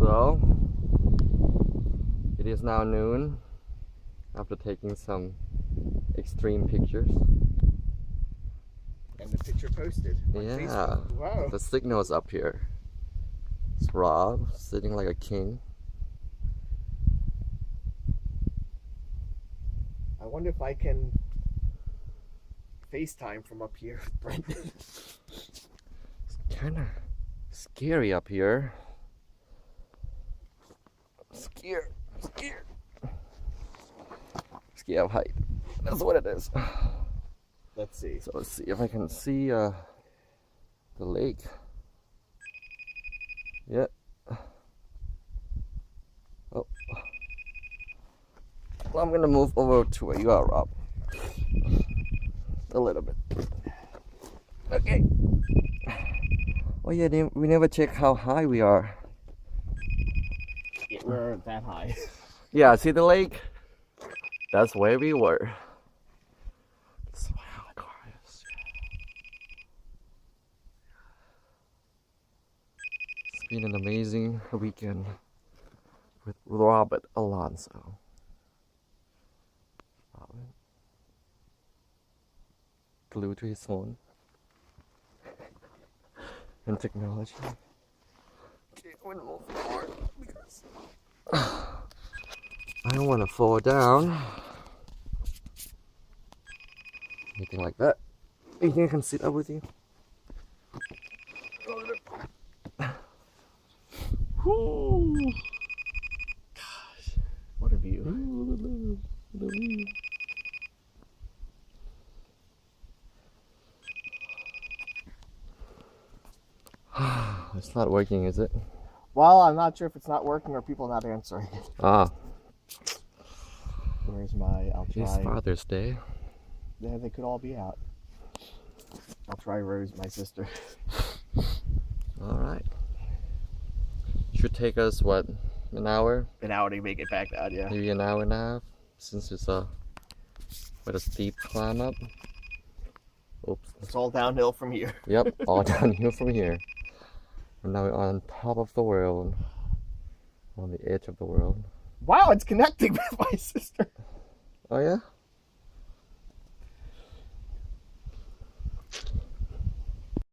So it is now noon after taking some extreme pictures. And the picture posted on Facebook. Wow. The signal is up here. It's Rob sitting like a king. I wonder if I can FaceTime from up here with Brendan. It's kind of scary up here. Scared of height. That's what it is. Let's see. So let's see if I can see the lake. Yeah. Oh. Well, I'm gonna move over to where you are, Rob. A little bit. Okay. Oh yeah, we never check how high we are. Yeah, we're that high. Yeah, see the lake? That's where we were. That's where the car is. It's been an amazing weekend with Robert Alonso. Robert. Glued to his phone. And technology. Okay, I'm gonna move forward because I don't want to fall down. Anything like that. You think I can sit up with you? Woo. Gosh, what a view. It's not working, is it? Well, I'm not sure if it's not working or people not answering it. Ah. Where's my, I'll try. It's Father's Day. Yeah, they could all be out. I'll try Rose, my sister. Alright. Should take us, what, an hour? An hour to make it back down, yeah. Maybe an hour and a half, since it's quite a steep climb up. Oops. It's all downhill from here. Yep, all downhill from here. And now we're on top of the world. On the edge of the world. Wow, it's connecting with my sister. Oh yeah?